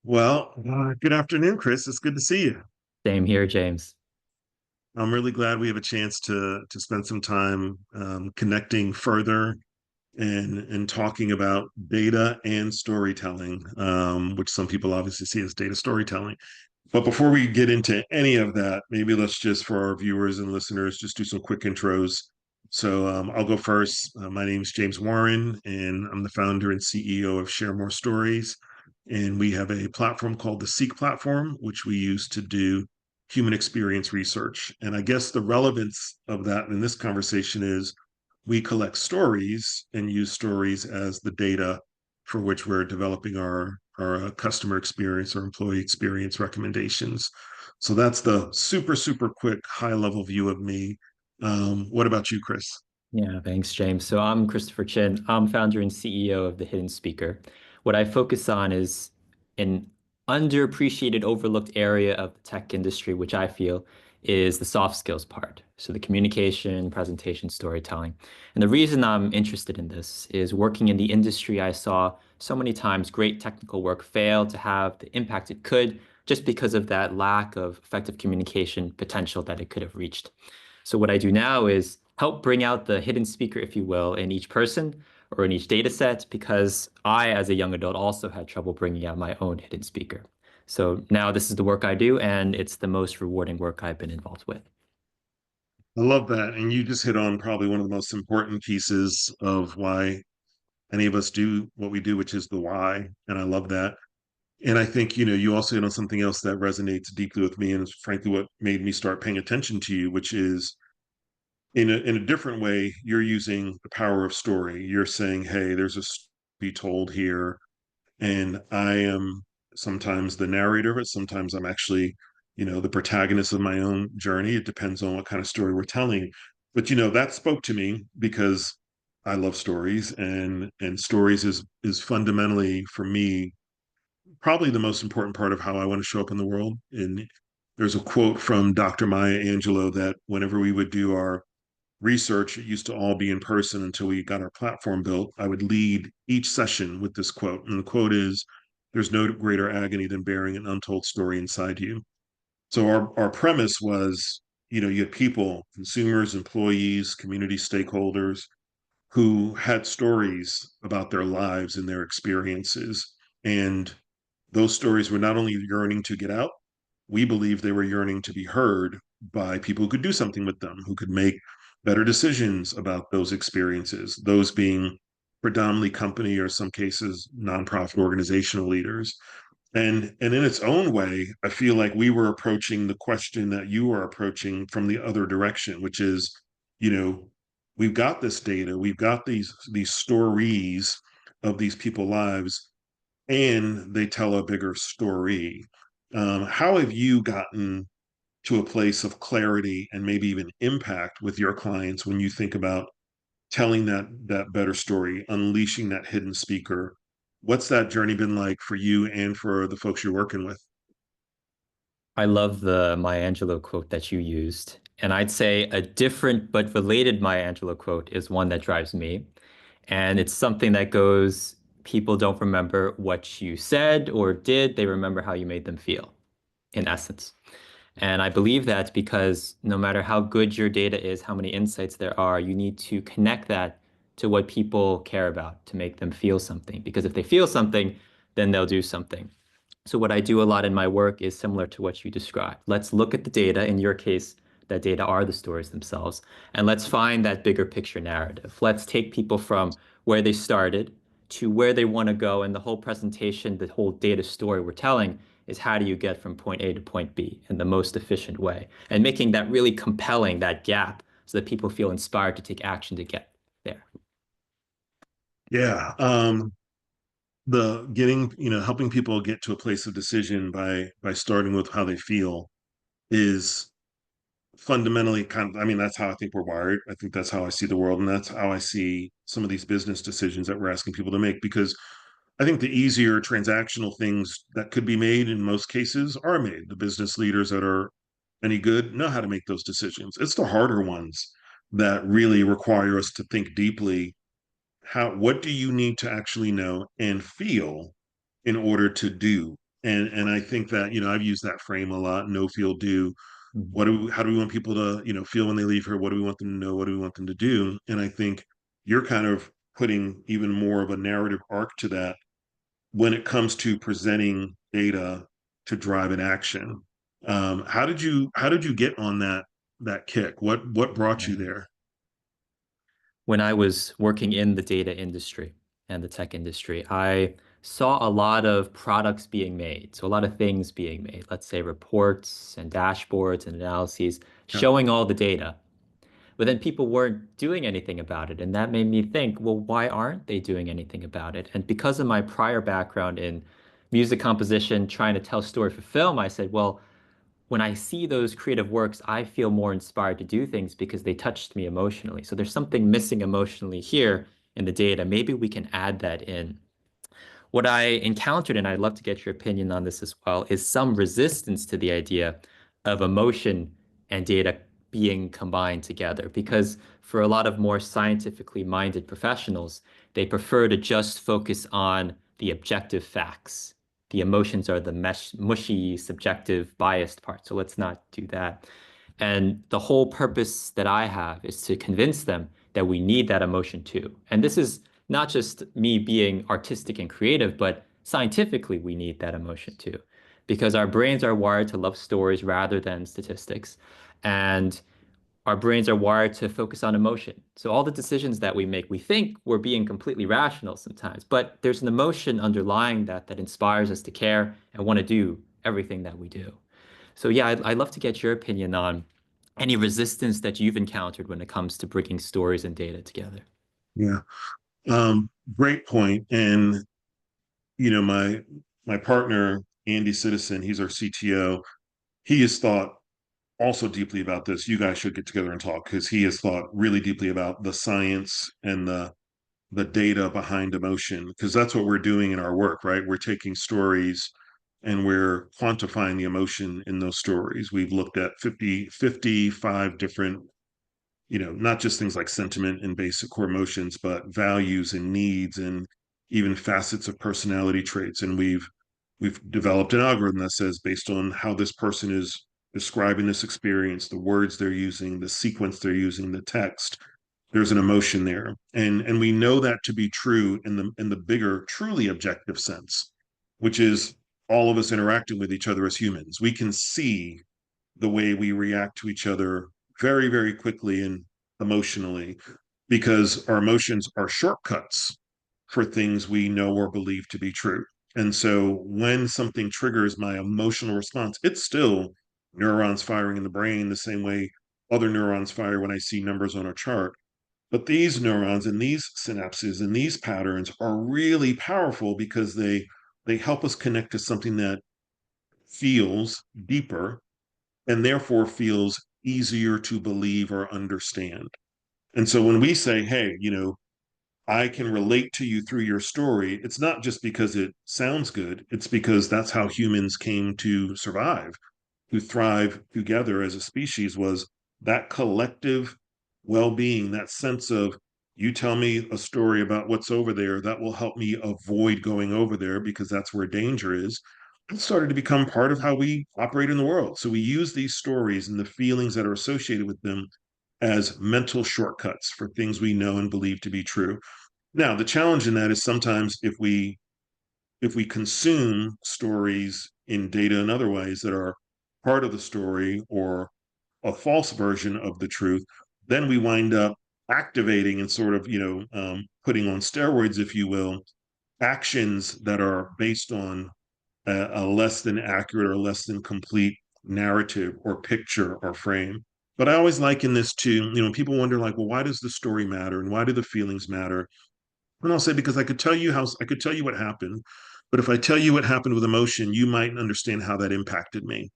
Good afternoon, Chris. It's good to see you. Same here, James. I'm really glad we have a chance to spend some time connecting further and talking about data and storytelling, which some people obviously see as data storytelling. But before we get into any of that, maybe let's just, for our viewers and listeners, just do some quick intros. I'll go first. My name is James Warren, and I'm the founder and CEO of Share More Stories. And we have a platform called the Seek platform, which we use to do human experience research. And I guess the relevance of that in this conversation is we collect stories and use stories as the data for which we're developing our customer experience or employee experience recommendations. So that's the super quick high level view of me. What about you, Chris? Yeah, thanks, James. So I'm Christopher Chin. I'm founder and CEO of The Hidden Speaker. What I focus on is an underappreciated, overlooked area of the tech industry, which I feel is the soft skills part. So the communication, presentation, storytelling. And the reason I'm interested in this is working in the industry, I saw so many times great technical work fail to have the impact it could just because of that lack of effective communication potential that it could have reached. So what I do now is help bring out the hidden speaker, if you will, in each person or in each data set, because I, as a young adult, also had trouble bringing out my own hidden speaker. So now this is the work I do, and it's the most rewarding work I've been involved with. I love that. And you just hit on probably one of the most important pieces of why any of us do what we do, which is the why. And I love that. And I think, you also hit on something else that resonates deeply with me and is frankly what made me start paying attention to you, which is in a different way, you're using the power of story. You're saying, hey, there's a story to be told here, and I am sometimes the narrator of it. Sometimes I'm actually, the protagonist of my own journey. It depends on what kind of story we're telling. But that spoke to me because I love stories, and stories is fundamentally for me probably the most important part of how I want to show up in the world. And there's a quote from Dr. Maya Angelou that whenever we would do our research, it used to all be in person until we got our platform built. I would lead each session with this quote. And the quote is, there's no greater agony than bearing an untold story inside you. So our premise was, you had people, consumers, employees, community stakeholders who had stories about their lives and their experiences. And those stories were not only yearning to get out, we believe they were yearning to be heard by people who could do something with them, who could make better decisions about those experiences, those being predominantly company or some cases nonprofit organizational leaders. And in its own way, I feel like we were approaching the question that you are approaching from the other direction, which is, you know, we've got this data, we've got these stories of these people lives, and they tell a bigger story. How have you gotten to a place of clarity and maybe even impact with your clients when you think about telling that better story, unleashing that hidden speaker? What's that journey been like for you and for the folks you're working with? I love the Maya Angelou quote that you used. And I'd say a different but related Maya Angelou quote is one that drives me. And it's something that goes, people don't remember what you said or did, they remember how you made them feel, in essence. And I believe that because no matter how good your data is, how many insights there are, you need to connect that to what people care about to make them feel something. Because if they feel something, then they'll do something. So what I do a lot in my work is similar to what you described. Let's look at the data. In your case, that data are the stories themselves. And let's find that bigger picture narrative. Let's take people from where they started to where they want to go. And the whole presentation, the whole data story we're telling is how do you get from point A to point B in the most efficient way? And making that really compelling, that gap, so that people feel inspired to take action to get there. Yeah. The getting, helping people get to a place of decision by starting with how they feel is fundamentally kind of, I mean, that's how I think we're wired. I think that's how I see the world. And that's how I see some of these business decisions that we're asking people to make. Because I think the easier transactional things that could be made in most cases are made. The business leaders that are any good know how to make those decisions. It's the harder ones that really require us to think deeply. What do you need to actually know and feel in order to do? And I think that, I've used that frame a lot, know, feel, do. Mhm. How do we want people to, feel when they leave here? What do we want them to know? What do we want them to do? And I think you're kind of putting even more of a narrative arc to that when it comes to presenting data to drive an action. How did you get on that kick? What brought you Yeah. there? When I was working in the data industry and the tech industry, I saw a lot of products being made. So a lot of things being made, let's say reports and dashboards and analyses Yeah, showing all the data. But then people weren't doing anything about it. And that made me think, well, why aren't they doing anything about it? And because of my prior background in music composition, trying to tell story for film, I said, well, when I see those creative works, I feel more inspired to do things because they touched me emotionally. So there's something missing emotionally here in the data. Maybe we can add that in. What I encountered, and I'd love to get your opinion on this as well, is some resistance to the idea of emotion and data being combined together. Because for a lot of more scientifically minded professionals, they prefer to just focus on the objective facts. The emotions are the mushy, subjective, biased part. So let's not do that. And the whole purpose that I have is to convince them that we need that emotion too. And this is not just me being artistic and creative, but scientifically, we need that emotion too, because our brains are wired to love stories rather than statistics. And our brains are wired to focus on emotion. So all the decisions that we make, we think we're being completely rational sometimes, but there's an emotion underlying that inspires us to care and want to do everything that we do. So yeah, I'd love to get your opinion on any resistance that you've encountered when it comes to bringing stories and data together. yeah. Great point. And my partner Andy Citizen, he's our CTO. He has thought also deeply about this. You guys should get together and talk because he has thought really deeply about the science and the data behind emotion because that's what we're doing in our work, right? We're taking stories and we're quantifying the emotion in those stories. We've looked at 55 different, not just things like sentiment and basic core emotions, but values and needs and even facets of personality traits. And we've developed an algorithm that says based on how this person is describing this experience, the words they're using, the sequence they're using, the text, there's an emotion there. And we know that to be true in the bigger, truly objective sense, which is all of us interacting with each other as humans. We can see the way we react to each other very, very quickly and emotionally because our emotions are shortcuts for things we know or believe to be true. And so when something triggers my emotional response, it's still neurons firing in the brain the same way other neurons fire when I see numbers on a chart. But these neurons and these synapses and these patterns are really powerful because they help us connect to something that feels deeper and therefore feels easier to believe or understand. And so when we say, hey, I can relate to you through your story, it's not just because it sounds good, it's because that's how humans came to survive, to thrive together as a species was that collective well-being, that sense of you tell me a story about what's over there that will help me avoid going over there because that's where danger is. It started to become part of how we operate in the world. So we use these stories and the feelings that are associated with them as mental shortcuts for things we know and believe to be true. Now, the challenge in that is sometimes if we consume stories in data and other ways that are part of the story or a false version of the truth, then we wind up activating and sort of, putting on steroids, if you will, actions that are based on a less than accurate or less than complete narrative or picture or frame. But I always liken this to, people wonder like, well, why does the story matter and why do the feelings matter? And I'll say because I could tell you what happened, but if I tell you what happened with emotion, you might understand how that impacted me,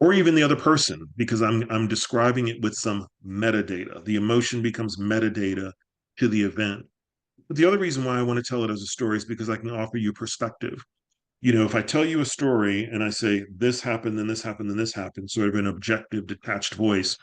or even the other person, because I'm describing it with some metadata. The emotion becomes metadata to the event. But the other reason why I want to tell it as a story is because I can offer you perspective. If I tell you a story and I say this happened, then this happened, then this happened, sort of an objective, detached voice,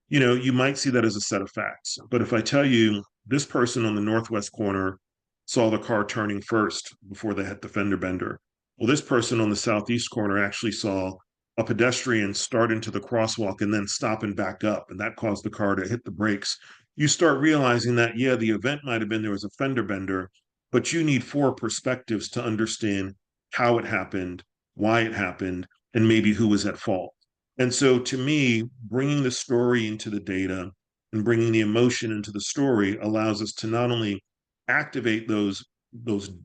you might see that as a set of facts. But if I tell you this person on the northwest corner saw the car turning first before they hit the fender bender, well, this person on the southeast corner actually saw a pedestrian start into the crosswalk and then stop and back up, and that caused the car to hit the brakes. You start realizing that, yeah, the event might have been there was a fender bender, but you need four perspectives to understand how it happened, why it happened, and maybe who was at fault. And so to me, bringing the story into the data and bringing the emotion into the story allows us to not only activate those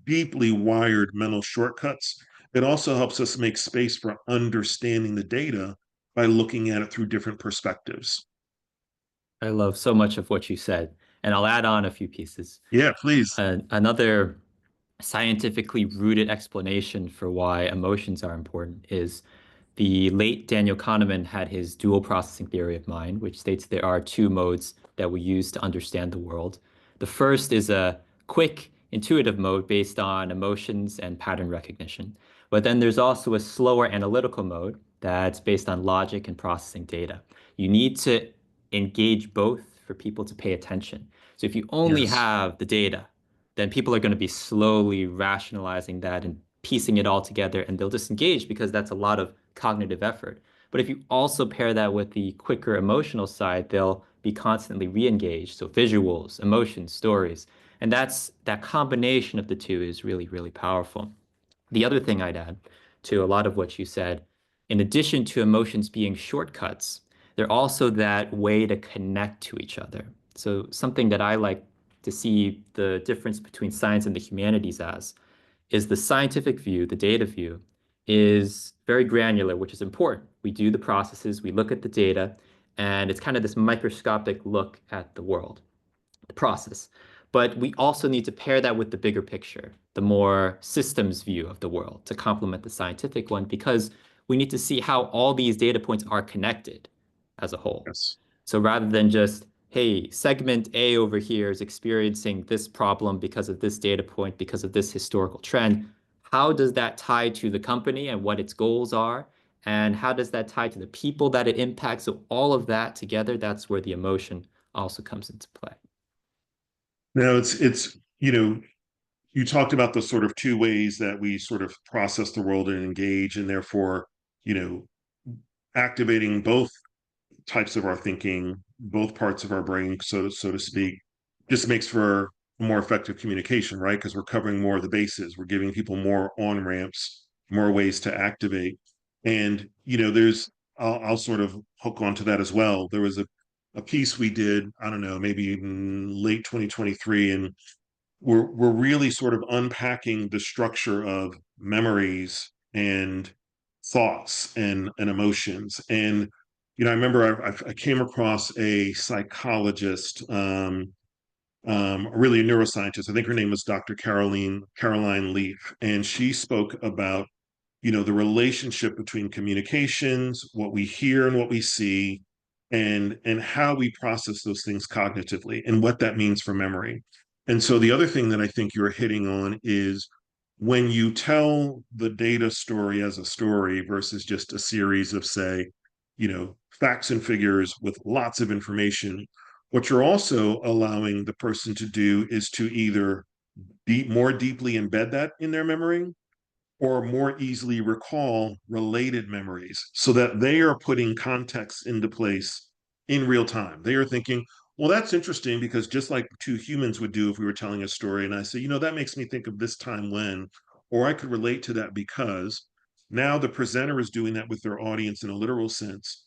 deeply wired mental shortcuts, it also helps us make space for understanding the data by looking at it through different perspectives. I love so much of what you said, and I'll add on a few pieces. Yeah, please. Another scientifically rooted explanation for why emotions are important is the late Daniel Kahneman had his dual processing theory of mind, which states there are two modes that we use to understand the world. The first is a quick, intuitive mode based on emotions and pattern recognition. But then there's also a slower analytical mode that's based on logic and processing data. You need to engage both for people to pay attention. So if you only Yes. have the data, then people are going to be slowly rationalizing that and piecing it all together, and they'll disengage because that's a lot of cognitive effort. But if you also pair that with the quicker emotional side, they'll be constantly re-engaged. So visuals, emotions, stories. And that combination of the two is really, really powerful. The other thing I'd add to a lot of what you said, in addition to emotions being shortcuts, they're also that way to connect to each other. So something that I like to see the difference between science and the humanities as is the scientific view, the data view, is very granular, which is important. We do the processes, we look at the data, and it's kind of this microscopic look at the world, the process. But we also need to pair that with the bigger picture, the more systems view of the world to complement the scientific one, because we need to see how all these data points are connected as a whole. Yes. So rather than just, hey, segment A over here is experiencing this problem because of this data point, because of this historical trend, how does that tie to the company and what its goals are? And how does that tie to the people that it impacts? So all of that together, that's where the emotion also comes into play. Now it's you talked about the sort of two ways that we sort of process the world and engage, and therefore, you know, activating both types of our thinking, both parts of our brain, so to speak, just makes for more effective communication, right? Because we're covering more of the bases. We're giving people more on ramps, more ways to activate. And there's I'll sort of hook onto that as well. There was a piece we did, I don't know, maybe in late 2023, and we're really sort of unpacking the structure of memories and thoughts and emotions. And I remember I came across a psychologist, really a neuroscientist. I think her name was Dr. Caroline Leaf, and she spoke about the relationship between communications, what we hear and what we see, and how we process those things cognitively and what that means for memory. And so the other thing that I think you're hitting on is when you tell the data story as a story versus just a series of, say, facts and figures with lots of information, what you're also allowing the person to do is to either more deeply embed that in their memory or more easily recall related memories so that they are putting context into place in real time. They are thinking, well, that's interesting because just like two humans would do if we were telling a story, and I say, that makes me think of this time when, or I could relate to that because now the presenter is doing that with their audience in a literal sense,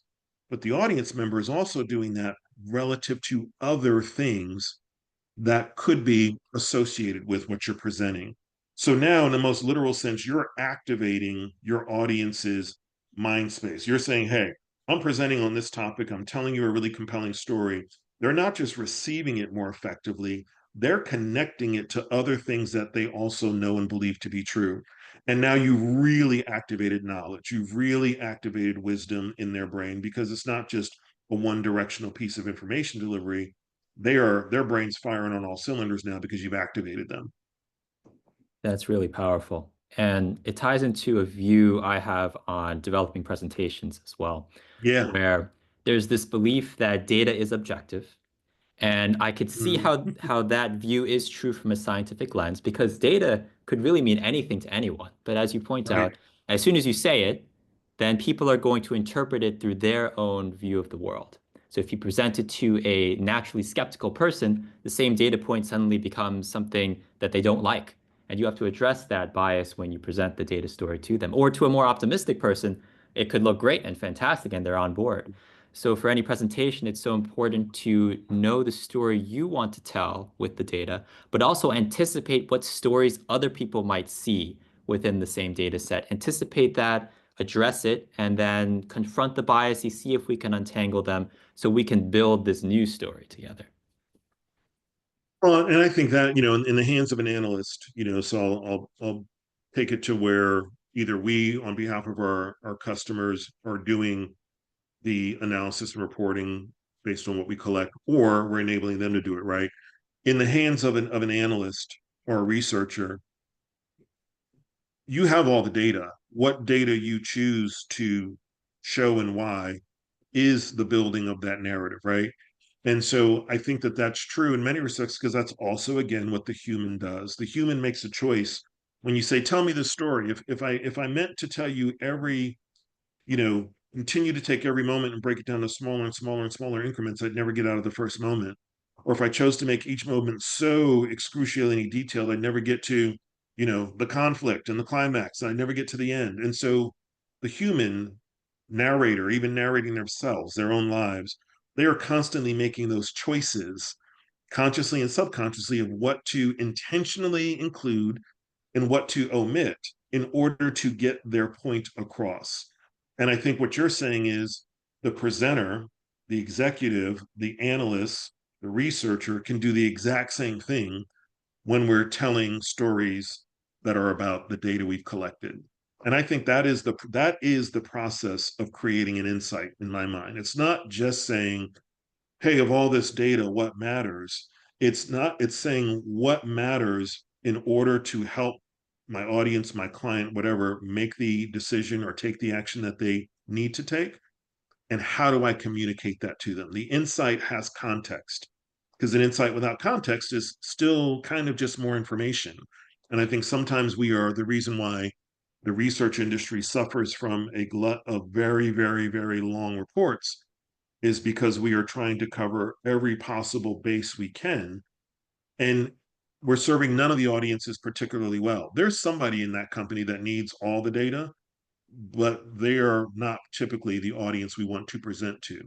but the audience member is also doing that relative to other things that could be associated with what you're presenting. So now, in the most literal sense, you're activating your audience's mind space. You're saying, hey, I'm presenting on this topic. I'm telling you a really compelling story. They're not just receiving it more effectively, they're connecting it to other things that they also know and believe to be true. And now you've really activated knowledge. You've really activated wisdom in their brain because it's not just a one directional piece of information delivery. Their brains firing on all cylinders now because you've activated them. That's really powerful. And it ties into a view I have on developing presentations as well, Yeah. where there's this belief that data is objective. And I could see Mm, how that view is true from a scientific lens because data could really mean anything to anyone. But as you point right. out, as soon as you say it, then people are going to interpret it through their own view of the world. So if you present it to a naturally skeptical person, the same data point suddenly becomes something that they don't like. And you have to address that bias when you present the data story to them. Or to a more optimistic person, it could look great and fantastic and they're on board. So for any presentation, it's so important to know the story you want to tell with the data, but also anticipate what stories other people might see within the same data set. Anticipate that, address it, and then confront the biases, see if we can untangle them so we can build this new story together. Well, and I think that, in the hands of an analyst, so I'll take it to where either we, on behalf of our customers, are doing the analysis and reporting based on what we collect, or we're enabling them to do it, right? In the hands of an analyst or a researcher, you have all the data. What data you choose to show and why is the building of that narrative, right? And so I think that that's true in many respects because that's also again what the human does. The human makes a choice. When you say, "Tell me the story," if I meant to tell you every, continue to take every moment and break it down to smaller and smaller and smaller increments, I'd never get out of the first moment. Or if I chose to make each moment so excruciatingly detailed, I'd never get to, the conflict and the climax. I'd never get to the end. And so the human narrator, even narrating themselves, their own lives, they are constantly making those choices, consciously and subconsciously, of what to intentionally include and what to omit in order to get their point across. And I think what you're saying is the presenter, the executive, the analyst, the researcher can do the exact same thing when we're telling stories that are about the data we've collected. And I think that is the process of creating an insight in my mind. It's not just saying, "Hey, of all this data, what matters?" It's saying what matters in order to help my audience, my client, whatever, make the decision or take the action that they need to take. And how do I communicate that to them? The insight has context because an insight without context is still kind of just more information. And I think sometimes we are the reason why the research industry suffers from a glut of very, very, very long reports is because we are trying to cover every possible base we can. And we're serving none of the audiences particularly well. There's somebody in that company that needs all the data, but they are not typically the audience we want to present to.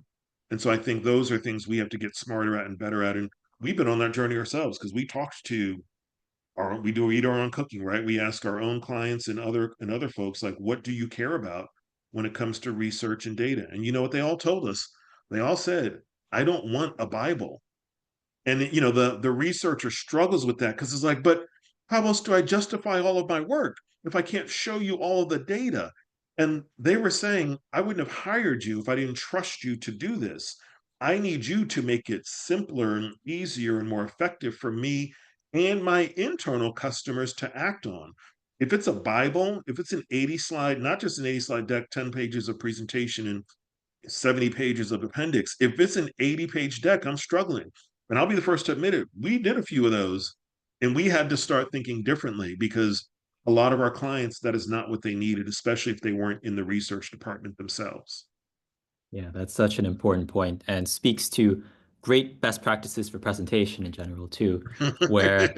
And so I think those are things we have to get smarter at and better at. And we've been on that journey ourselves because we talked to we do eat our own cooking, right? We ask our own clients and other folks, like, what do you care about when it comes to research and data? And you know what they all told us? They all said, "I don't want a Bible." And the researcher struggles with that because it's like, but how else do I justify all of my work if I can't show you all of the data? And they were saying, "I wouldn't have hired you if I didn't trust you to do this. I need you to make it simpler and easier and more effective for me and my internal customers to act on." If it's a Bible, if it's an 80 slide, not just an 80 slide deck, 10 pages of presentation and 70 pages of appendix. If it's an 80-page deck, I'm struggling. And I'll be the first to admit it. We did a few of those and we had to start thinking differently because a lot of our clients, that is not what they needed, especially if they weren't in the research department themselves. Yeah, that's such an important point and speaks to great best practices for presentation in general too, where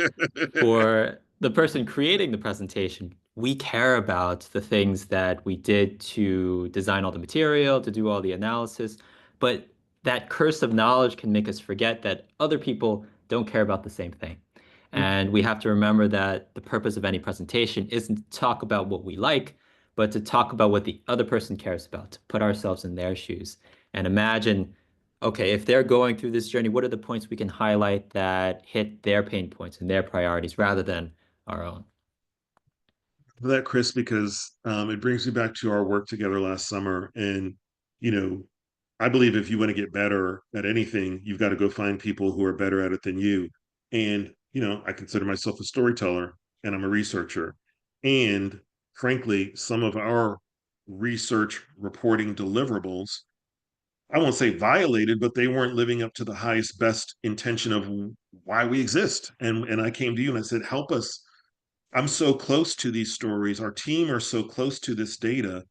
for the person creating the presentation, we care about the things that we did to design all the material, to do all the analysis, but that curse of knowledge can make us forget that other people don't care about the same thing. And we have to remember that the purpose of any presentation isn't to talk about what we like, but to talk about what the other person cares about, to put ourselves in their shoes and imagine, okay, if they're going through this journey, what are the points we can highlight that hit their pain points and their priorities rather than our own? For that, Chris, because it brings me back to our work together last summer. And, you know, I believe if you want to get better at anything, you've got to go find people who are better at it than you. And, I consider myself a storyteller and I'm a researcher. And frankly, some of our research reporting deliverables I won't say violated, but they weren't living up to the highest best intention of why we exist. And I came to you and I said, help us. I'm so close to these stories. Our team are so close to this data.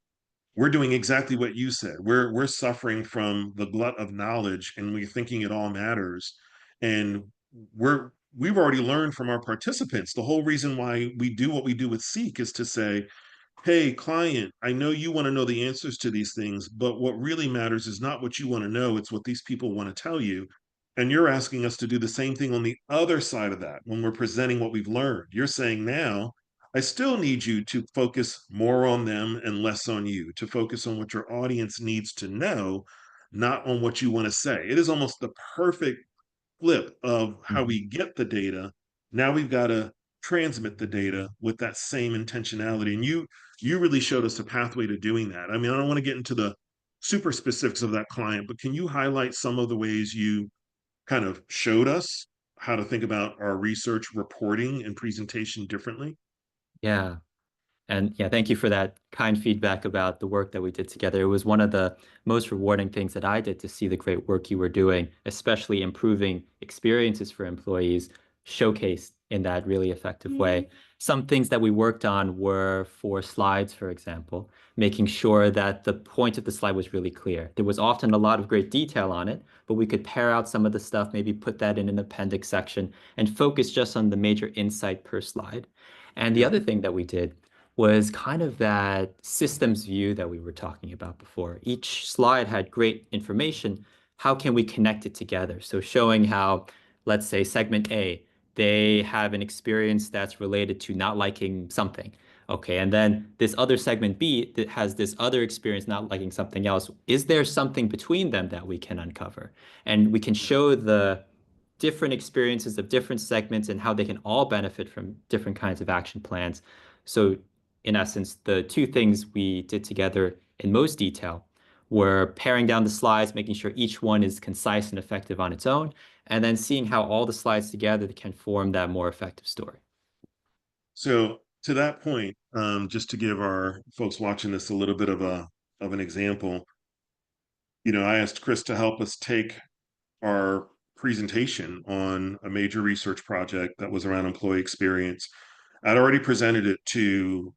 We're doing exactly what you said. We're suffering from the glut of knowledge and we're thinking it all matters. And we've already learned from our participants. The whole reason why we do what we do with Seek is to say, hey, client, I know you want to know the answers to these things, but what really matters is not what you want to know, it's what these people want to tell you. And you're asking us to do the same thing on the other side of that when we're presenting what we've learned. You're saying now, I still need you to focus more on them and less on you, to focus on what your audience needs to know, not on what you want to say. It is almost the perfect flip of how Mhm. we get the data. Now we've got to transmit the data with that same intentionality. And you really showed us a pathway to doing that. I mean, I don't want to get into the super specifics of that client, but can you highlight some of the ways you kind of showed us how to think about our research reporting and presentation differently? Yeah. And yeah, thank you for that kind feedback about the work that we did together. It was one of the most rewarding things that I did to see the great work you were doing, especially improving experiences for employees, showcased in that really effective way. Some things that we worked on were for slides, for example, making sure that the point of the slide was really clear. There was often a lot of great detail on it, but we could pare out some of the stuff, maybe put that in an appendix section and focus just on the major insight per slide. And the Yeah. other thing that we did was kind of that systems view that we were talking about before. Each slide had great information. How can we connect it together? So showing how, let's say, segment A, they have an experience that's related to not liking something. Okay, and then this other segment B that has this other experience not liking something else. Is there something between them that we can uncover? And we can show the different experiences of different segments and how they can all benefit from different kinds of action plans. So in essence, the two things we did together in most detail were paring down the slides, making sure each one is concise and effective on its own, and then seeing how all the slides together can form that more effective story. So to that point, just to give our folks watching this a little bit of an example, I asked Chris to help us take our presentation on a major research project that was around employee experience. I'd already presented it to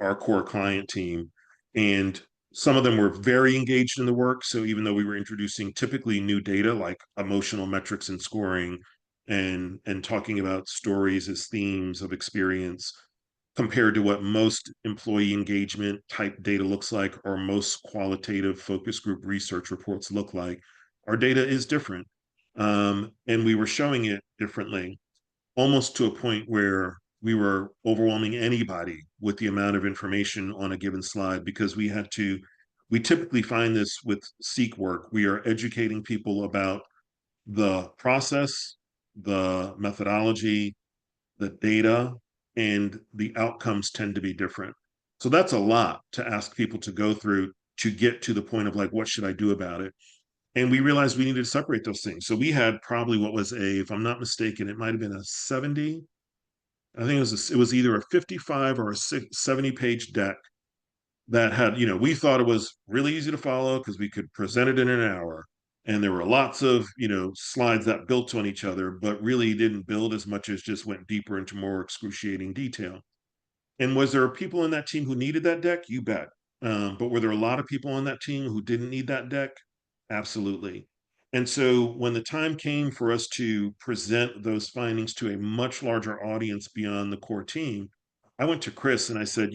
our core client team, and some of them were very engaged in the work. So even though we were introducing typically new data like emotional metrics and scoring and talking about stories as themes of experience compared to what most employee engagement type data looks like or most qualitative focus group research reports look like, our data is different. And we were showing it differently, almost to a point where we were overwhelming anybody with the amount of information on a given slide because we typically find this with Seek work. We are educating people about the process, the methodology, the data, and the outcomes tend to be different. So that's a lot to ask people to go through to get to the point of like, what should I do about it? And we realized we needed to separate those things. So we had probably what was if I'm not mistaken, it might have been a 70. I think it was either a 55 or a 70 page deck that had, we thought it was really easy to follow because we could present it in an hour. And there were lots of, slides that built on each other, but really didn't build as much as just went deeper into more excruciating detail. And was there people in that team who needed that deck? You bet. But were there a lot of people on that team who didn't need that deck? Absolutely. And so when the time came for us to present those findings to a much larger audience beyond the core team, I went to Chris and I said,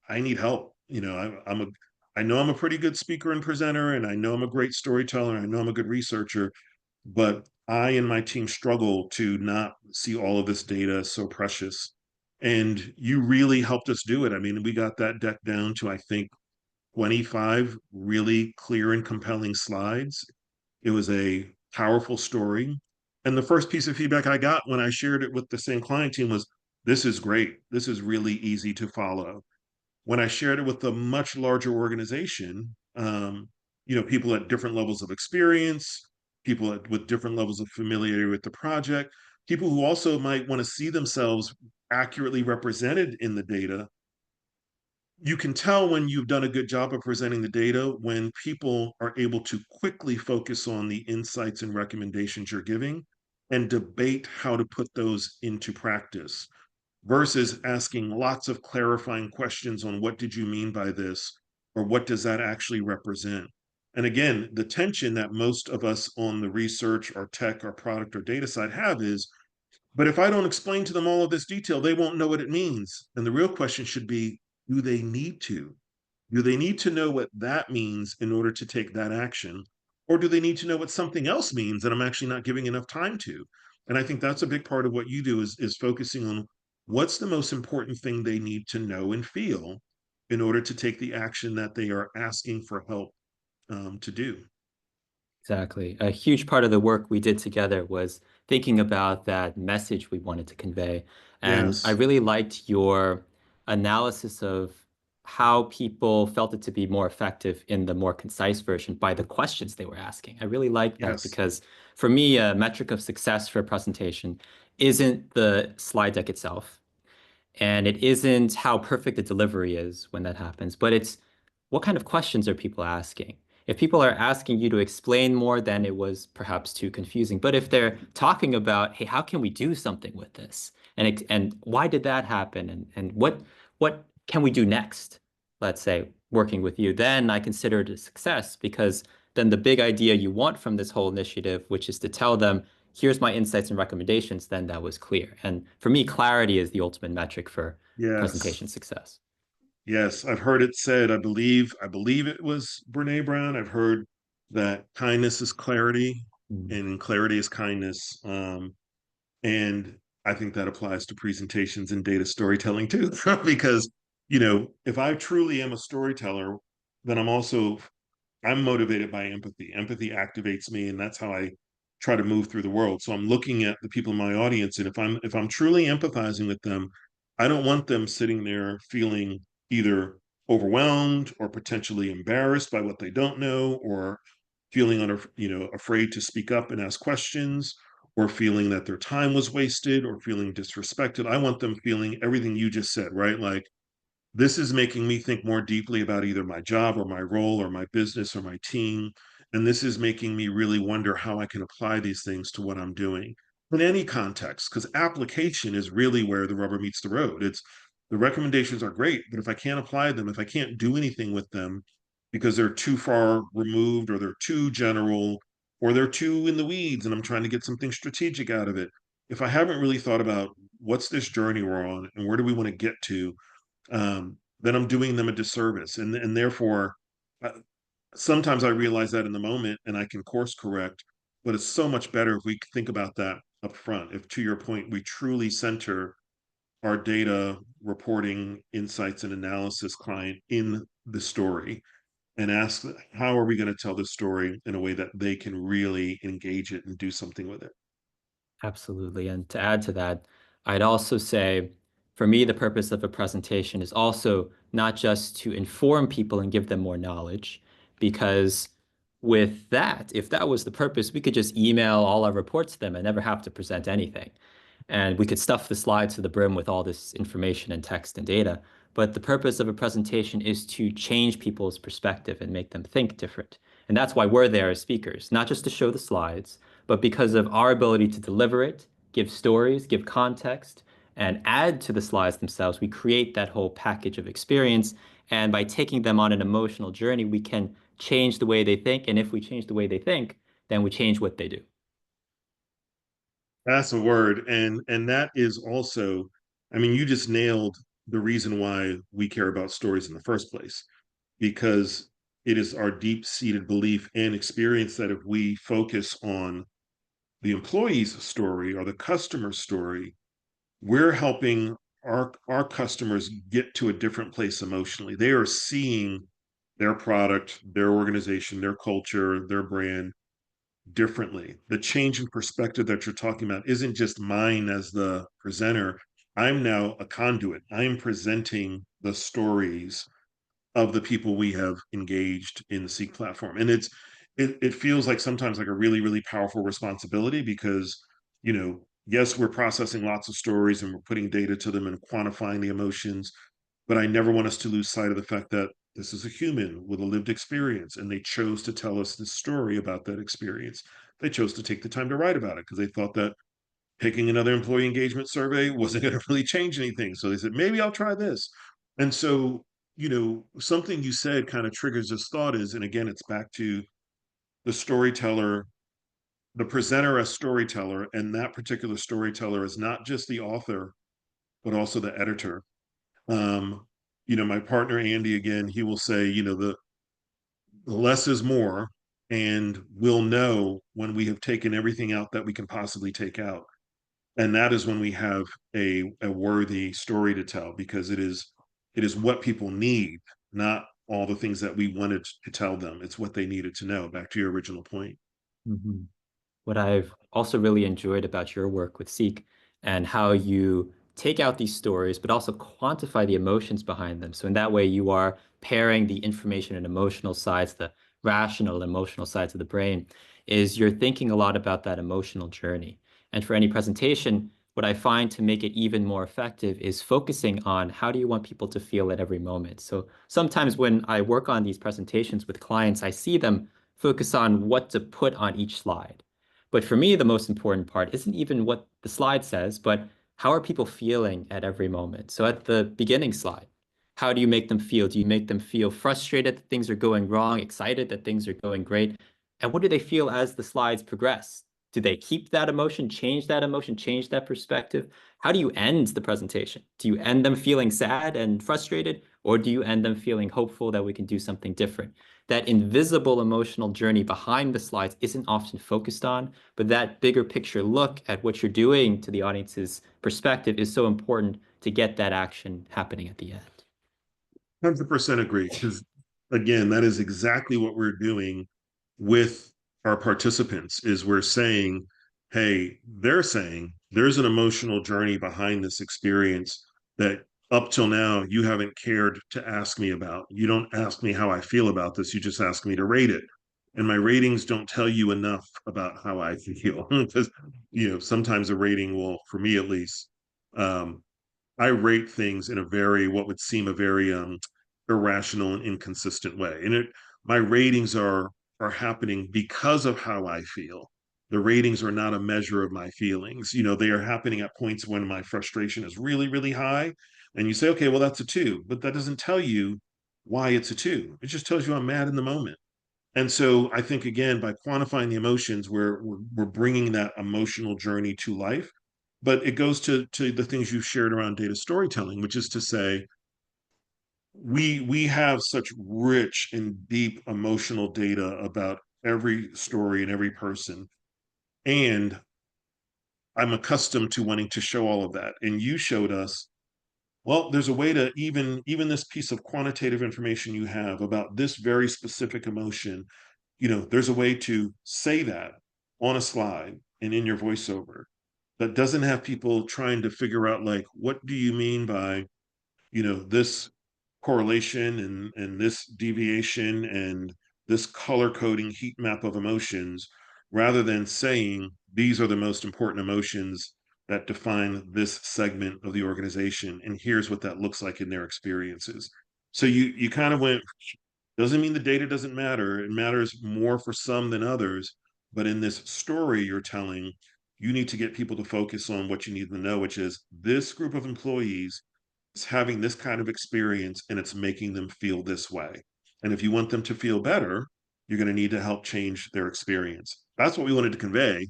I need help. I know I'm a pretty good speaker and presenter, and I know I'm a great storyteller. I know I'm a good researcher, but I and my team struggle to not see all of this data so precious. And you really helped us do it. I mean, we got that deck down to, I think, 25 really clear and compelling slides. It was a powerful story. And the first piece of feedback I got when I shared it with the same client team was, this is great. This is really easy to follow. When I shared it with a much larger organization, people at different levels of experience, with different levels of familiarity with the project, people who also might want to see themselves accurately represented in the data, you can tell when you've done a good job of presenting the data when people are able to quickly focus on the insights and recommendations you're giving and debate how to put those into practice versus asking lots of clarifying questions on what did you mean by this or what does that actually represent. And again, the tension that most of us on the research or tech or product or data side have is, but if I don't explain to them all of this detail, they won't know what it means. And the real question should be, do they need to? Do they need to know what that means in order to take that action? Or do they need to know what something else means that I'm actually not giving enough time to? And I think that's a big part of what you do is focusing on what's the most important thing they need to know and feel in order to take the action that they are asking for help to do. Exactly. A huge part of the work we did together was thinking about that message we wanted to convey. And I Yes. really liked your analysis of how people felt it to be more effective in the more concise version by the questions they were asking. I really like that Yes. because for me, a metric of success for a presentation isn't the slide deck itself. And it isn't how perfect the delivery is when that happens, but it's what kind of questions are people asking? If people are asking you to explain more, then it was perhaps too confusing. But if they're talking about, hey, how can we do something with this? And why did that happen? And what can we do next? Let's say working with you, then I consider it a success because then the big idea you want from this whole initiative, which is to tell them, here's my insights and recommendations, then that was clear. And for me, clarity is the ultimate metric for Yes. presentation success. Yes, I've heard it said, I believe it was Brene Brown. I've heard that kindness is clarity Mm. and clarity is kindness. And I think that applies to presentations and data storytelling too, because, if I truly am a storyteller, then I'm motivated by empathy. Empathy activates me, and that's how I try to move through the world. So I'm looking at the people in my audience, and if I'm truly empathizing with them, I don't want them sitting there feeling either overwhelmed or potentially embarrassed by what they don't know, or feeling afraid to speak up and ask questions, or feeling that their time was wasted, or feeling disrespected. I want them feeling everything you just said, right? Like, this is making me think more deeply about either my job or my role or my business or my team. And this is making me really wonder how I can apply these things to what I'm doing in any context, because application is really where the rubber meets the road. It's the recommendations are great, but if I can't apply them, if I can't do anything with them because they're too far removed or they're too general or they're too in the weeds and I'm trying to get something strategic out of it, if I haven't really thought about what's this journey we're on and where do we want to get to, then I'm doing them a disservice. And therefore, uh, sometimes I realize that in the moment and I can course correct, but it's so much better if we think about that up front. If, to your point, we truly center our data reporting, insights, and analysis client in the story and ask, how are we going to tell this story in a way that they can really engage it and do something with it? Absolutely. And to add to that, I'd also say for me, the purpose of a presentation is also not just to inform people and give them more knowledge, because with that, if that was the purpose, we could just email all our reports to them and never have to present anything. And we could stuff the slides to the brim with all this information and text and data. But the purpose of a presentation is to change people's perspective and make them think different. And that's why we're there as speakers, not just to show the slides, but because of our ability to deliver it, give stories, give context, and add to the slides themselves, we create that whole package of experience. And by taking them on an emotional journey, we can change the way they think. And if we change the way they think, then we change what they do. That's a word. And that is also, I mean, you just nailed the reason why we care about stories in the first place, because it is our deep-seated belief and experience that if we focus on the employee's story or the customer's story, we're helping our customers get to a different place emotionally. They are seeing their product, their organization, their culture, their brand differently. The change in perspective that you're talking about isn't just mine as the presenter. I'm now a conduit. I'm presenting the stories of the people we have engaged in the Seek platform. And it feels like sometimes like a really, really powerful responsibility because, yes, we're processing lots of stories and we're putting data to them and quantifying the emotions. but I never want us to lose sight of the fact that this is a human with a lived experience, and they chose to tell us this story about that experience. They chose to take the time to write about it because they thought that picking another employee engagement survey wasn't going to really change anything. So they said, maybe I'll try this. And so, something you said kind of triggers this thought is, and again, it's back to the storyteller, the presenter as storyteller, and that particular storyteller is not just the author, but also the editor. Um, my partner Andy, again, he will say, the less is more, and we'll know when we have taken everything out that we can possibly take out. And that is when we have a worthy story to tell, because it is what people need, not all the things that we wanted to tell them. It's what they needed to know. Back to your original point. Mhm. What I've also really enjoyed about your work with Seek and how you take out these stories, but also quantify the emotions behind them. So in that way, you are pairing the information and emotional sides, the rational emotional sides of the brain, is you're thinking a lot about that emotional journey. And for any presentation, what I find to make it even more effective is focusing on how do you want people to feel at every moment. So sometimes when I work on these presentations with clients, I see them focus on what to put on each slide. But for me, the most important part isn't even what the slide says, but how are people feeling at every moment? So at the beginning slide, how do you make them feel? Do you make them feel frustrated that things are going wrong, excited that things are going great? And what do they feel as the slides progress? Do they keep that emotion, change that perspective? How do you end the presentation? Do you end them feeling sad and frustrated, or do you end them feeling hopeful that we can do something different? That invisible emotional journey behind the slides isn't often focused on, but that bigger picture look at what you're doing to the audience's perspective is so important to get that action happening at the end. 100% agree. Because again, that is exactly what we're doing with our participants is we're saying, hey, they're saying there's an emotional journey behind this experience that up till now you haven't cared to ask me about. You don't ask me how I feel about this. You just ask me to rate it. And my ratings don't tell you enough about how I feel. Because, sometimes a rating will, for me at least, um, I rate things in a very, what would seem a very irrational and inconsistent way. And my ratings are happening because of how I feel. The ratings are not a measure of my feelings. They are happening at points when my frustration is really, really high. And you say, okay, well, that's a two, but that doesn't tell you why it's a two. It just tells you I'm mad in the moment. And so I think again, by quantifying the emotions, we're bringing that emotional journey to life. But it goes to the things you've shared around data storytelling, which is to say, we have such rich and deep emotional data about every story and every person, and I'm accustomed to wanting to show all of that. And you showed us, well, there's a way to even this piece of quantitative information you have about this very specific emotion, there's a way to say that on a slide and in your voiceover that doesn't have people trying to figure out, like, what do you mean by, this correlation and this deviation and this color coding heat map of emotions, rather than saying these are the most important emotions that define this segment of the organization, and here's what that looks like in their experiences. So you kind of went, doesn't mean the data doesn't matter. It matters more for some than others. But in this story you're telling, you need to get people to focus on what you need to know, which is this group of employees is having this kind of experience and it's making them feel this way. And if you want them to feel better, you're going to need to help change their experience. That's what we wanted to convey,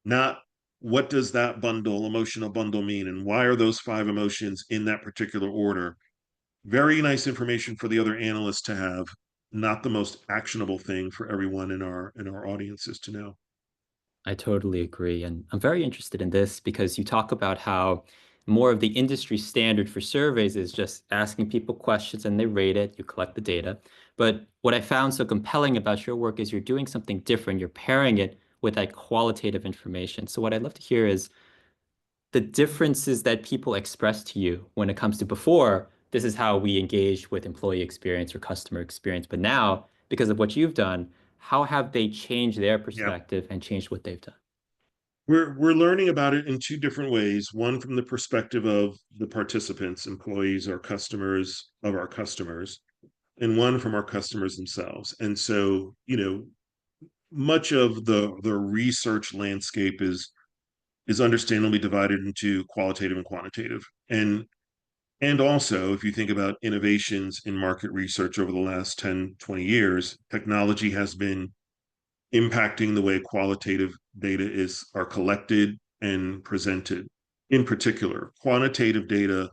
not what does that bundle, emotional bundle, mean and why are those five emotions in that particular order. Very nice information for the other analysts to have, not the most actionable thing for everyone in our audiences to know. I totally agree. And I'm very interested in this because you talk about how more of the industry standard for surveys is just asking people questions and they rate it, you collect the data. But what I found so compelling about your work is you're doing something different. You're pairing it with that qualitative information. So what I'd love to hear is the differences that people express to you when it comes to before, this is how we engage with employee experience or customer experience. But now, because of what you've done, how have they changed their Yeah. perspective and changed what they've done? We're learning about it in two different ways. One from the perspective of the participants, employees, our customers of our customers, and one from our customers themselves. And so, much of the research landscape is understandably divided into qualitative and quantitative. And also, if you think about innovations in market research over the last 10, 20 years, technology has been impacting the way qualitative data is are collected and presented. In particular, quantitative data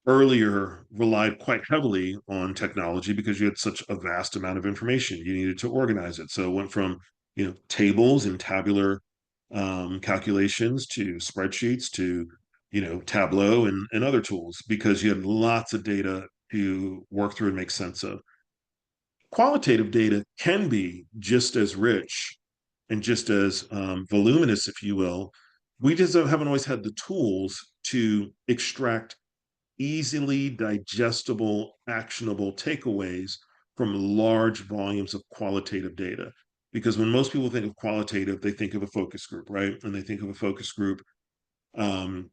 earlier relied quite heavily on technology because you had such a vast amount of information. You needed to organize it. So it went from, tables and tabular calculations to spreadsheets to, Tableau and other tools because you had lots of data to work through and make sense of. Qualitative data can be just as rich and just as voluminous, if you will. We just haven't always had the tools to extract easily digestible, actionable takeaways from large volumes of qualitative data. Because when most people think of qualitative, they think of a focus group, right? And they think of a focus group um,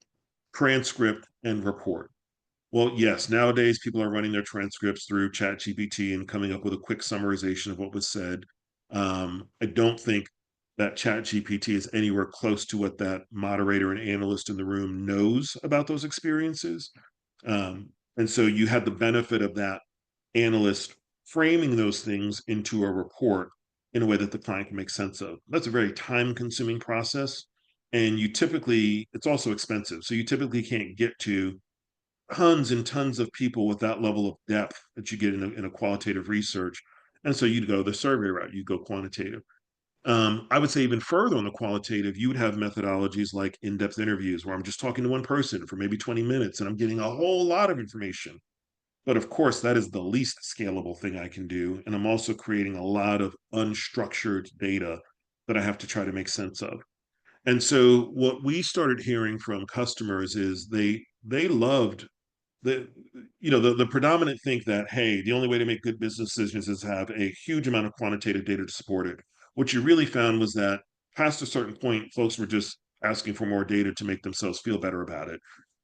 transcript and report. Well, yes, nowadays people are running their transcripts through ChatGPT and coming up with a quick summarization of what was said. I don't think that ChatGPT is anywhere close to what that moderator and analyst in the room knows about those experiences. And so you had the benefit of that analyst framing those things into a report in a way that the client can make sense of. That's a very time consuming process. And it's also expensive. So you typically can't get to tons and tons of people with that level of depth that you get in a qualitative research. And so you'd go the survey route, you go quantitative. I would say even further on the qualitative, you would have methodologies like in-depth interviews where I'm just talking to one person for maybe 20 minutes and I'm getting a whole lot of information. But of course, that is the least scalable thing I can do. And I'm also creating a lot of unstructured data that I have to try to make sense of. And so what we started hearing from customers is they loved the the predominant think that, hey, the only way to make good business decisions is have a huge amount of quantitative data to support it. What you really found was that past a certain point, folks were just asking for more data to make themselves feel better about it.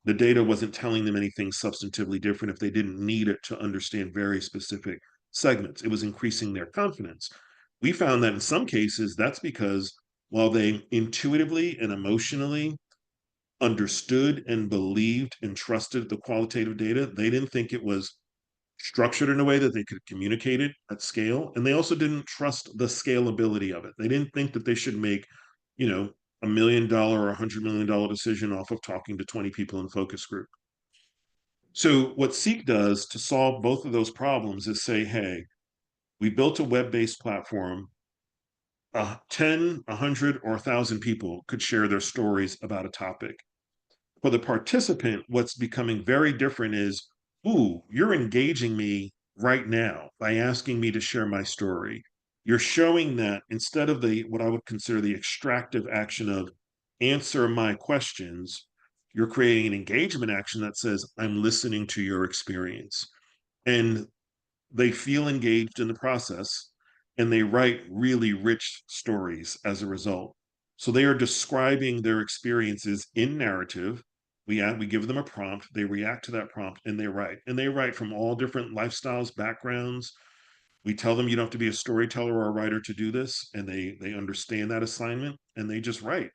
The data wasn't telling them anything substantively different if they didn't need it to understand very specific segments. It was increasing their confidence. We found that in some cases that's because while they intuitively and emotionally understood and believed and trusted the qualitative data, they didn't think it was structured in a way that they could communicate it at scale. And they also didn't trust the scalability of it. They didn't think that they should make, you know, $1 million or $100 million decision off of talking to 20 people in a focus group. So what Seek does to solve both of those problems is say, hey, we built a web-based platform. 10, 100, or 1,000 people could share their stories about a topic. For the participant, what's becoming very different is, ooh, you're engaging me right now by asking me to share my story. You're showing that instead of the what I would consider the extractive action of answer my questions, you're creating an engagement action that says, I'm listening to your experience. And they feel engaged in the process and they write really rich stories as a result. So they are describing their experiences in narrative. We give them a prompt, they react to that prompt and they write. And they write from all different lifestyles, backgrounds. We tell them you don't have to be a storyteller or a writer to do this, and they understand that assignment and they just write.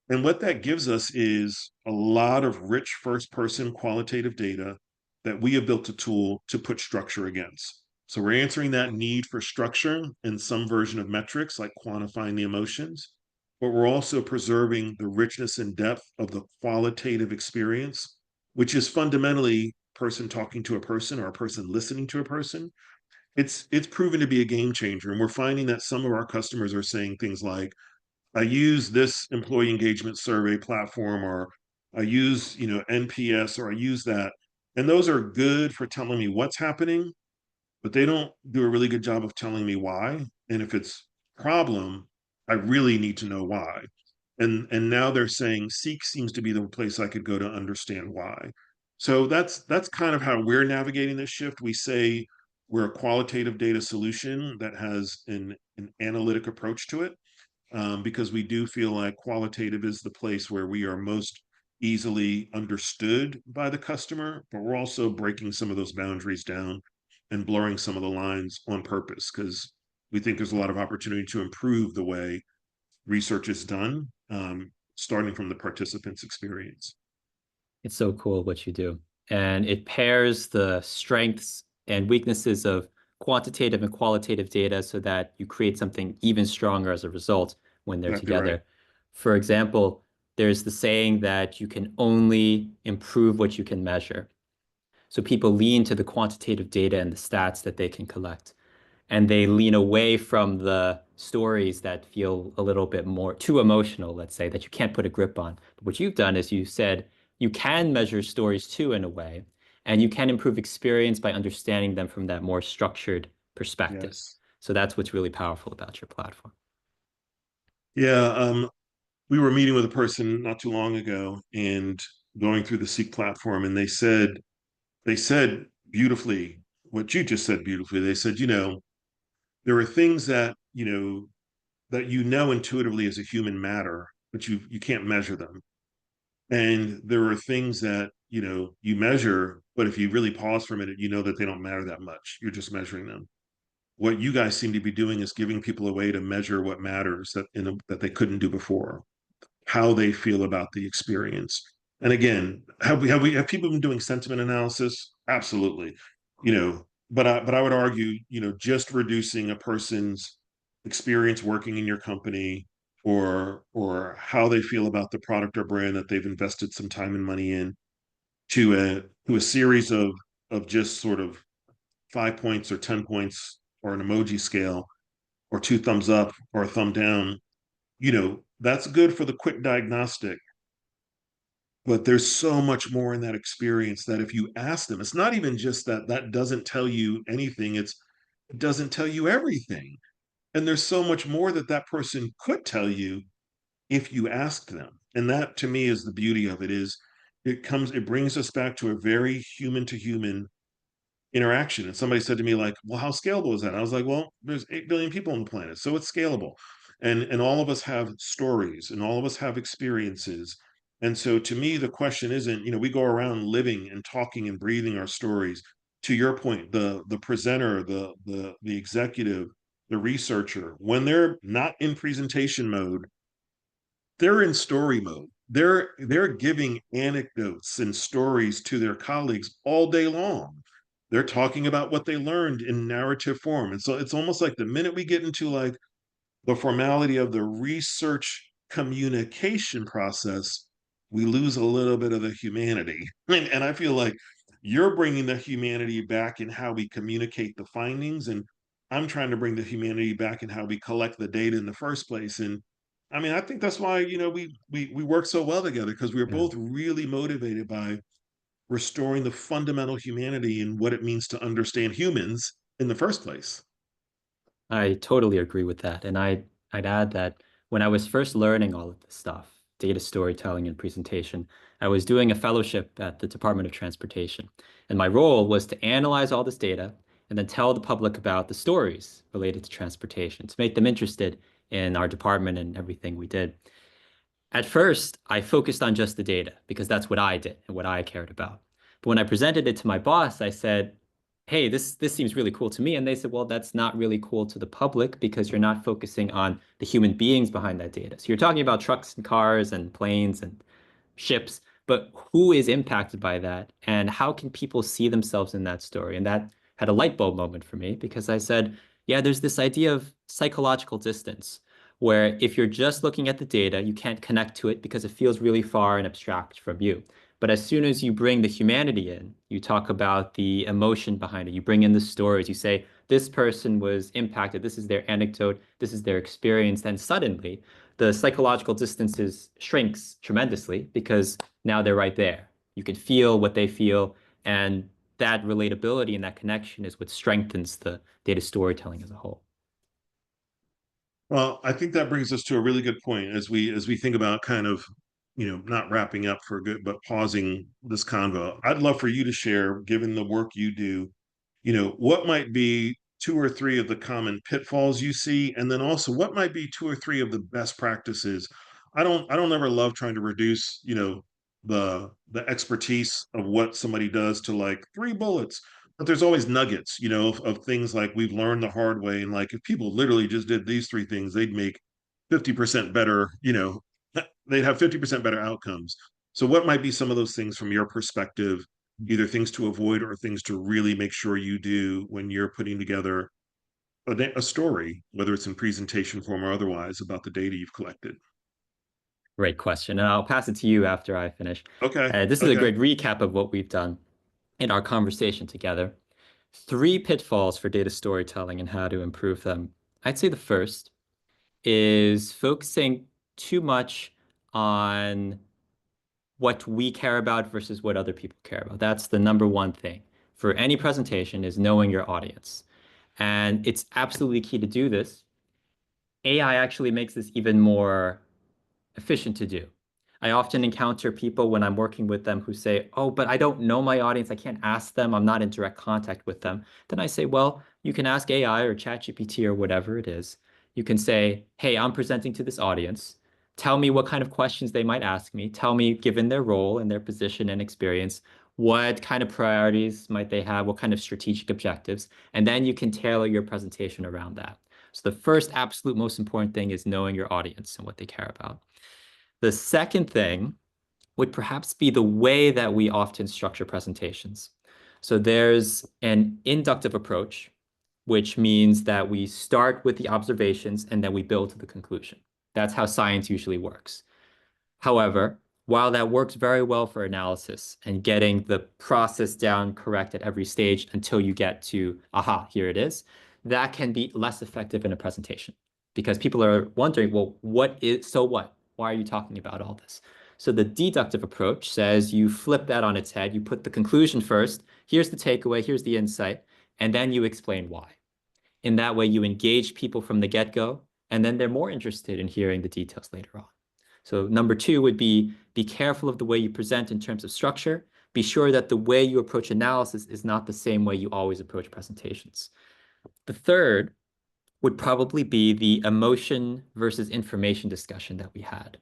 And what that gives us is a lot of rich first person qualitative data that we have built a tool to put structure against. So we're answering that need for structure in some version of metrics, like quantifying the emotions, but we're also preserving the richness and depth of the qualitative experience, which is fundamentally person talking to a person or a person listening to a person. It's proven to be a game changer. And we're finding that some of our customers are saying things like, I use this employee engagement survey platform, or I use, NPS, or I use that. And those are good for telling me what's happening, but they don't do a really good job of telling me why. And if it's a problem, I really need to know why. And now they're saying Seek seems to be the place I could go to understand why. So that's kind of how we're navigating this shift. We say we're a qualitative data solution that has an analytic approach to it. because we do feel like qualitative is the place where we are most easily understood by the customer, but we're also breaking some of those boundaries down and blurring some of the lines on purpose because we think there's a lot of opportunity to improve the way research is done, starting from the participant's experience. It's so cool what you do. And it pairs the strengths and weaknesses of quantitative and qualitative data so that you create something even stronger as a result when they're Exactly right. together. For example, there's the saying that you can only improve what you can measure. So people lean to the quantitative data and the stats that they can collect, and they lean away from the stories that feel a little bit more too emotional, let's say, that you can't put a grip on. But what you've done is you said you can measure stories too in a way, and you can improve experience by understanding them from that more structured perspective. Yes. So that's what's really powerful about your platform. Yeah. We were meeting with a person not too long ago and going through the Seek platform, and they said beautifully what you just said beautifully. They said, there are things that intuitively as a human matter, but you can't measure them. And there are things that you measure, but if you really pause for a minute, you know that they don't matter that much. You're just measuring them. What you guys seem to be doing is giving people a way to measure what matters that they couldn't do before, how they feel about the experience. And again, have people been doing sentiment analysis? Absolutely. But I would argue, just reducing a person's experience working in your company or how they feel about the product or brand that they've invested some time and money in to a series of just sort of 5 points or 10 points or an emoji scale or two thumbs up or a thumb down, that's good for the quick diagnostic. But there's so much more in that experience that if you ask them, it's not even just that doesn't tell you anything, it doesn't tell you everything. And there's so much more that person could tell you if you asked them. And that to me is the beauty of it is it brings us back to a very human to human interaction. And somebody said to me, like, well, how scalable is that? I was like, well, there's 8 billion people on the planet, so it's scalable. And all of us have stories and all of us have experiences. And so to me, the question isn't, we go around living and talking and breathing our stories. To your point, the presenter, the executive, the researcher, when they're not in presentation mode, they're in story mode. They're giving anecdotes and stories to their colleagues all day long. They're talking about what they learned in narrative form. And so it's almost like the minute we get into like the formality of the research communication process, we lose a little bit of the humanity. And I feel like you're bringing the humanity back in how we communicate the findings. And I'm trying to bring the humanity back in how we collect the data in the first place. And I mean, I think that's why, we work so well together because we are Yeah. both really motivated by restoring the fundamental humanity and what it means to understand humans in the first place. I totally agree with that. And I'd add that when I was first learning all of this stuff, data storytelling and presentation, I was doing a fellowship at the Department of Transportation. And my role was to analyze all this data and then tell the public about the stories related to transportation to make them interested in our department and everything we did. At first, I focused on just the data because that's what I did and what I cared about. But when I presented it to my boss, I said, "Hey, this seems really cool to me." And they said, "Well, that's not really cool to the public because you're not focusing on the human beings behind that data. So you're talking about trucks and cars and planes and ships, but who is impacted by that and how can people see themselves in that story?" And that had a light bulb moment for me because I said, "Yeah, there's this idea of psychological distance where if you're just looking at the data, you can't connect to it because it feels really far and abstract from you. But as soon as you bring the humanity in, you talk about the emotion behind it, you bring in the stories, you say, this person was impacted, this is their anecdote, this is their experience, then suddenly the psychological distances shrinks tremendously because now they're right there. You can feel what they feel, and that relatability and that connection is what strengthens the data storytelling as a whole. Well, I think that brings us to a really good point as we think about kind of, not wrapping up for good, but pausing this convo. I'd love for you to share, given the work you do, what might be two or three of the common pitfalls you see, and then also what might be two or three of the best practices. I don't ever love trying to reduce, the expertise of what somebody does to like three bullets, but there's always nuggets, of things like we've learned the hard way. And like if people literally just did these three things, they'd make 50% better, they'd have 50% better outcomes. So what might be some of those things from your perspective, either things to avoid or things to really make sure you do when you're putting together a story, whether it's in presentation form or otherwise, about the data you've collected? Great question. And I'll pass it to you after I finish. Okay. This is a Okay. great recap of what we've done in our conversation together. Three pitfalls for data storytelling and how to improve them. I'd say the first is focusing too much on what we care about versus what other people care about. That's the number one thing for any presentation is knowing your audience. And it's absolutely key to do this. AI actually makes this even more efficient to do. I often encounter people when I'm working with them who say, "Oh, but I don't know my audience. I can't ask them. I'm not in direct contact with them." Then I say, "Well, you can ask AI or ChatGPT or whatever it is. You can say, 'Hey, I'm presenting to this audience. Tell me what kind of questions they might ask me. Tell me, given their role and their position and experience, what kind of priorities might they have? What kind of strategic objectives?' And then you can tailor your presentation around that." So the first absolute most important thing is knowing your audience and what they care about. The second thing would perhaps be the way that we often structure presentations. So there's an inductive approach, which means that we start with the observations and then we build to the conclusion. That's how science usually works. However, while that works very well for analysis and getting the process down correct at every stage until you get to, aha, here it is, that can be less effective in a presentation because people are wondering, well, so what? Why are you talking about all this? So the deductive approach says you flip that on its head. You put the conclusion first. Here's the takeaway. Here's the insight. And then you explain why. In that way, you engage people from the get-go, and then they're more interested in hearing the details later on. So number two would be careful of the way you present in terms of structure. Be sure that the way you approach analysis is not the same way you always approach presentations. The third would probably be the emotion versus information discussion that we had.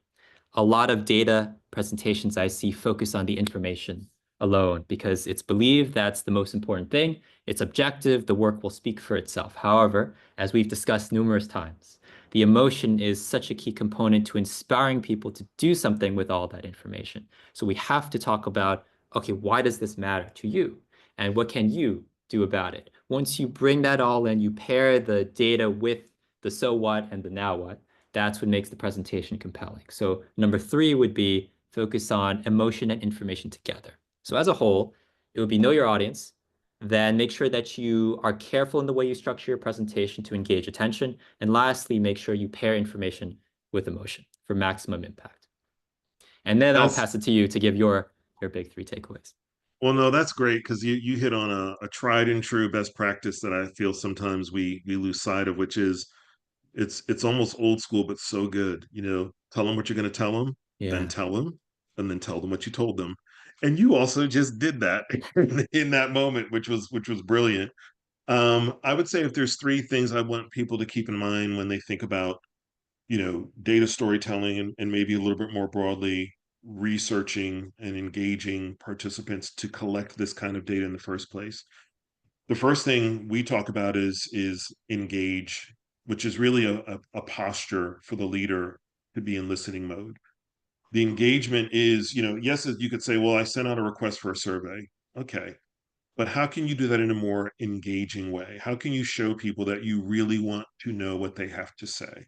A lot of data presentations I see focus on the information alone because it's believed that's the most important thing. It's objective, the work will speak for itself. However, as we've discussed numerous times, the emotion is such a key component to inspiring people to do something with all that information. So we have to talk about, okay, why does this matter to you? And what can you do about it? Once you bring that all in, you pair the data with the so what and the now what, that's what makes the presentation compelling. So number three would be focus on emotion and information together. So as a whole, it would be know your audience, then make sure that you are careful in the way you structure your presentation to engage attention. And lastly, make sure you pair information with emotion for maximum impact. And then I'll That's pass it to you to give your big three takeaways. Well, no, that's great because you hit on a tried and true best practice that I feel sometimes we lose sight of, which is it's almost old school but so good. Tell them what you're going to tell them, then Yeah. tell them, and then tell them what you told them. And you also just did that in that moment, which was brilliant. I would say if there's three things I want people to keep in mind when they think about, data storytelling and maybe a little bit more broadly researching and engaging participants to collect this kind of data in the first place. The first thing we talk about is engage, which is really a posture for the leader to be in listening mode. The engagement is, yes, you could say, well, I sent out a request for a survey. Okay. But how can you do that in a more engaging way? How can you show people that you really want to know what they have to say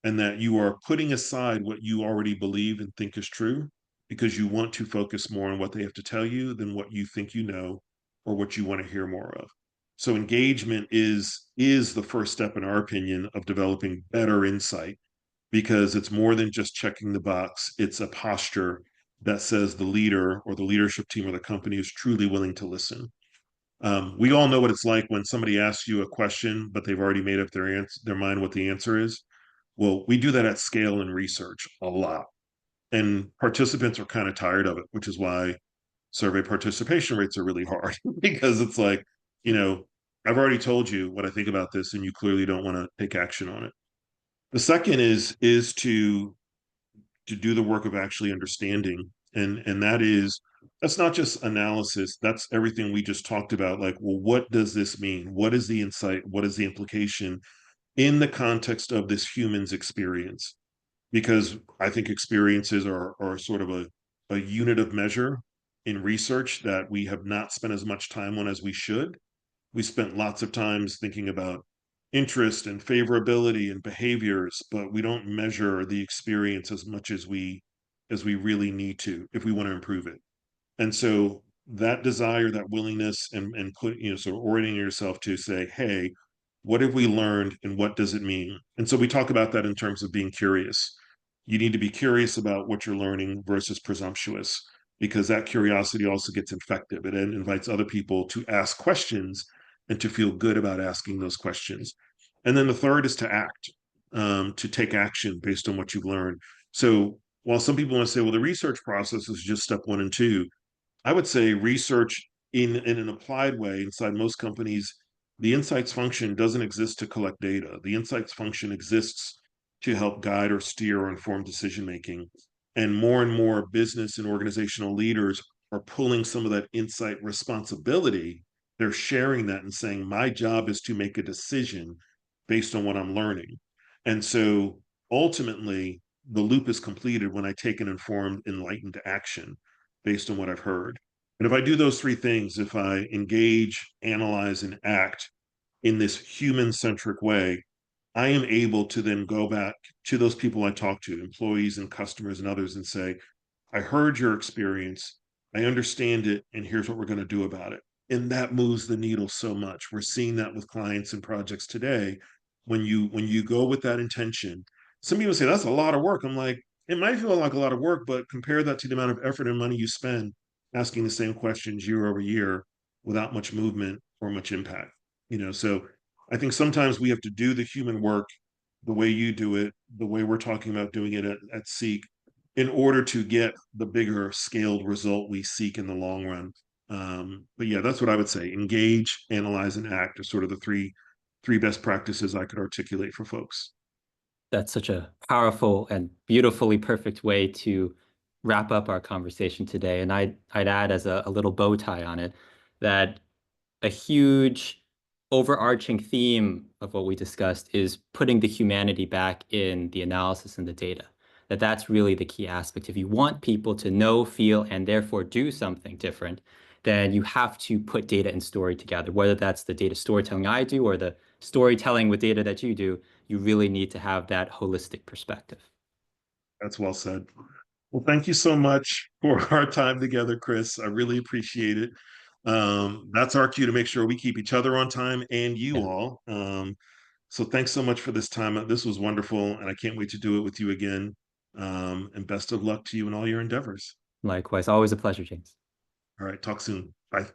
and that you are putting aside what you already believe and think is true because you want to focus more on what they have to tell you than what you think you know or what you want to hear more of? So engagement is the first step, in our opinion, of developing better insight because it's more than just checking the box. It's a posture that says the leader or the leadership team or the company is truly willing to listen. We all know what it's like when somebody asks you a question, but they've already made up their mind what the answer is. Well, we do that at scale in research a lot, and participants are kind of tired of it, which is why survey participation rates are really hard because it's like, you know, I've already told you what I think about this, and you clearly don't want to take action on it. The second is to do the work of actually understanding, and that's not just analysis. That's everything we just talked about. Like, well, what does this mean? What is the insight? What is the implication in the context of this human's experience? Because I think experiences are sort of a unit of measure in research that we have not spent as much time on as we should. We spent lots of times thinking about interest and favorability and behaviors, but we don't measure the experience as much as we really need to if we want to improve it. And so that desire, that willingness, and put, sort of orienting yourself to say, hey, what have we learned and what does it mean? And so we talk about that in terms of being curious. You need to be curious about what you're learning versus presumptuous, because that curiosity also gets infective. It invites other people to ask questions and to feel good about asking those questions. And then the third is to act, to take action based on what you've learned. So while some people want to say, well, the research process is just step one and two, I would say research in an applied way inside most companies, the insights function doesn't exist to collect data. The insights function exists to help guide or steer or inform decision making. And more business and organizational leaders are pulling some of that insight responsibility. They're sharing that and saying, my job is to make a decision based on what I'm learning. And so ultimately, the loop is completed when I take an informed, enlightened action based on what I've heard. And if I do those three things, if I engage, analyze, and act in this human centric way, I am able to then go back to those people I talk to, employees and customers and others, and say, I heard your experience, I understand it, and here's what we're going to do about it. And that moves the needle so much. We're seeing that with clients and projects today. When you go with that intention, some people say that's a lot of work. I'm like, it might feel like a lot of work, but compare that to the amount of effort and money you spend asking the same questions year over year without much movement or much impact. So I think sometimes we have to do the human work the way you do it, the way we're talking about doing it at Seek, in order to get the bigger scaled result we seek in the long run. But yeah, that's what I would say. Engage, analyze, and act are sort of the three best practices I could articulate for folks. That's such a powerful and beautifully perfect way to wrap up our conversation today. And I'd add as a little bow tie on it that a huge overarching theme of what we discussed is putting the humanity back in the analysis and the data. That's really the key aspect. If you want people to know, feel, and therefore do something different, then you have to put data and story together, whether that's the data storytelling I do or the storytelling with data that you do. You really need to have that holistic perspective. That's well said. Well, thank you so much for our time together, Chris. I really appreciate it. That's our cue to make sure we keep each other on time and you Yeah, all. So thanks so much for this time. This was wonderful, and I can't wait to do it with you again. And best of luck to you in all your endeavors. likewise. Always a pleasure, James. All right, talk soon. Bye.